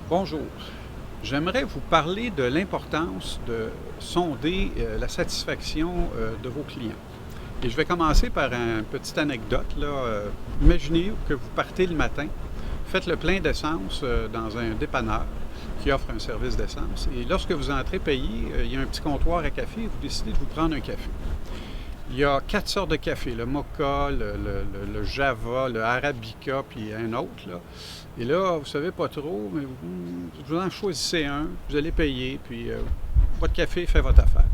Bonjour. J'aimerais vous parler de l'importance de sonder la satisfaction de vos clients. Et je vais commencer par une petite anecdote, là. Imaginez que vous partez le matin, faites le plein d'essence dans un dépanneur qui offre un service d'essence. Et lorsque vous entrez payer, il y a un petit comptoir à café et vous décidez de vous prendre un café. Il y a 4 sortes de café, le Mocha, le Java, le Arabica, puis un autre, là. Et là, vous ne savez pas trop, mais vous en choisissez un, vous allez payer, puis votre café fait votre affaire.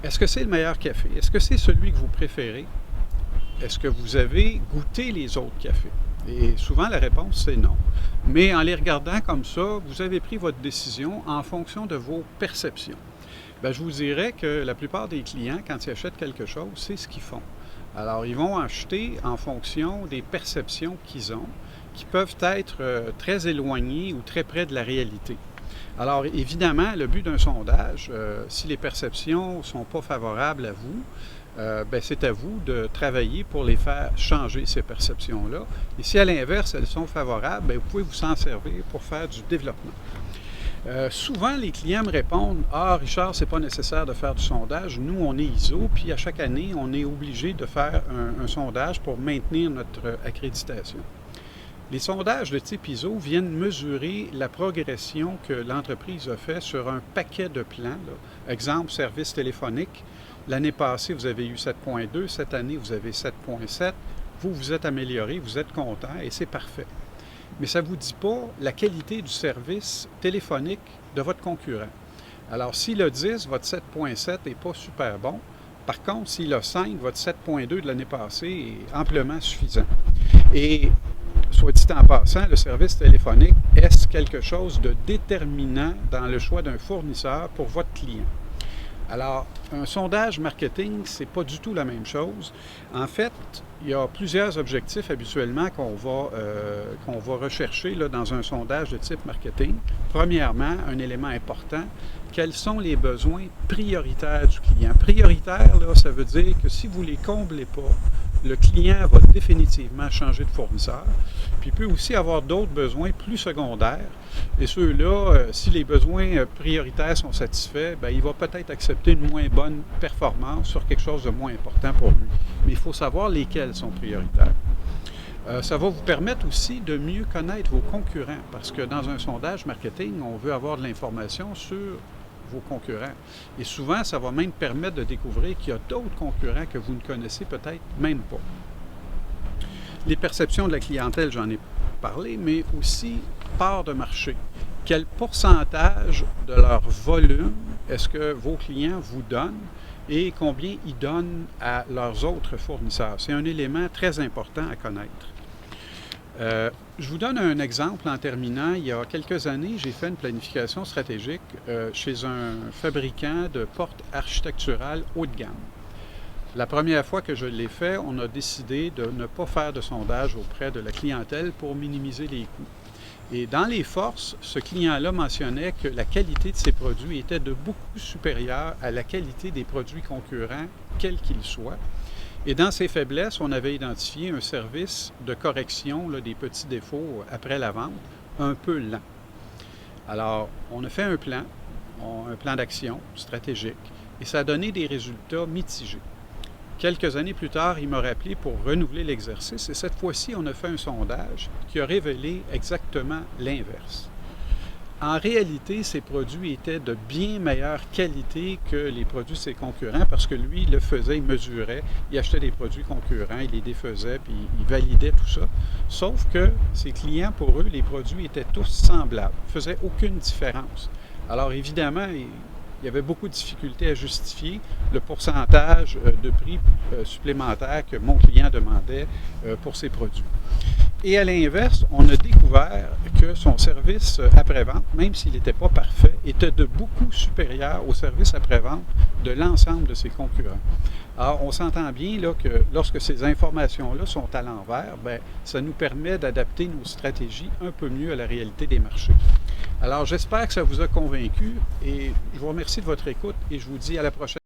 Est-ce que c'est le meilleur café? Est-ce que c'est celui que vous préférez? Est-ce que vous avez goûté les autres cafés? Et souvent, la réponse, c'est non. Mais en les regardant comme ça, vous avez pris votre décision en fonction de vos perceptions. Bien, je vous dirais que la plupart des clients, quand ils achètent quelque chose, c'est ce qu'ils font. Alors, ils vont acheter en fonction des perceptions qu'ils ont, qui peuvent être très éloignées ou très près de la réalité. Alors, évidemment, le but d'un sondage, si les perceptions ne sont pas favorables à vous, bien, c'est à vous de travailler pour les faire changer ces perceptions-là. Et si à l'inverse, elles sont favorables, bien, vous pouvez vous en servir pour faire du développement. Souvent, les clients me répondent « Ah, Richard, c'est pas nécessaire de faire du sondage. Nous, on est ISO, puis à chaque année, on est obligé de faire un sondage pour maintenir notre accréditation. » Les sondages de type ISO viennent mesurer la progression que l'entreprise a fait sur un paquet de plans. Là. Exemple, service téléphonique. L'année passée, vous avez eu 7.2. Cette année, vous avez 7.7. Vous vous êtes amélioré, vous êtes content et c'est parfait. Mais ça ne vous dit pas la qualité du service téléphonique de votre concurrent. Alors, s'il a 10, votre 7.7 n'est pas super bon. Par contre, s'il a 5, votre 7.2 de l'année passée est amplement suffisant. Et, soit dit en passant, le service téléphonique, est-ce quelque chose de déterminant dans le choix d'un fournisseur pour votre client? Alors, un sondage marketing, c'est pas du tout la même chose. En fait, il y a plusieurs objectifs habituellement qu'on va rechercher là, dans un sondage de type marketing. Premièrement, un élément important, quels sont les besoins prioritaires du client? Prioritaire, là, ça veut dire que si vous ne les comblez pas, le client va définitivement changer de fournisseur. Puis il peut aussi avoir d'autres besoins plus secondaires. Et ceux-là, si les besoins prioritaires sont satisfaits, bien, il va peut-être accepter une moins bonne performance sur quelque chose de moins important pour lui. Mais il faut savoir lesquels sont prioritaires. Ça va vous permettre aussi de mieux connaître vos concurrents, parce que dans un sondage marketing, on veut avoir de l'information sur vos concurrents. Et souvent, ça va même permettre de découvrir qu'il y a d'autres concurrents que vous ne connaissez peut-être même pas. Les perceptions de la clientèle, j'en ai parlé, mais aussi part de marché. Quel pourcentage de leur volume est-ce que vos clients vous donnent et combien ils donnent à leurs autres fournisseurs? C'est un élément très important à connaître. Je vous donne un exemple en terminant. Il y a quelques années, j'ai fait une planification stratégique chez un fabricant de portes architecturales haut de gamme. La première fois que je l'ai fait, on a décidé de ne pas faire de sondage auprès de la clientèle pour minimiser les coûts. Et dans les forces, ce client-là mentionnait que la qualité de ses produits était de beaucoup supérieure à la qualité des produits concurrents, quels qu'ils soient. Et dans ses faiblesses, on avait identifié un service de correction là, des petits défauts après la vente, un peu lent. Alors, on a fait un plan d'action stratégique, et ça a donné des résultats mitigés. Quelques années plus tard, il m'a rappelé pour renouveler l'exercice, et cette fois-ci, on a fait un sondage qui a révélé exactement l'inverse. En réalité, ces produits étaient de bien meilleure qualité que les produits de ses concurrents parce que lui, il le faisait, il mesurait, il achetait des produits concurrents, il les défaisait, puis il validait tout ça. Sauf que ses clients, pour eux, les produits étaient tous semblables, ne faisaient aucune différence. Alors évidemment, il y avait beaucoup de difficultés à justifier le pourcentage de prix supplémentaire que mon client demandait pour ses produits. Et à l'inverse, on a découvert que son service après-vente, même s'il n'était pas parfait, était de beaucoup supérieur au service après-vente de l'ensemble de ses concurrents. Alors, on s'entend bien là, que lorsque ces informations-là sont à l'envers, bien, ça nous permet d'adapter nos stratégies un peu mieux à la réalité des marchés. Alors, j'espère que ça vous a convaincu et je vous remercie de votre écoute et je vous dis à la prochaine.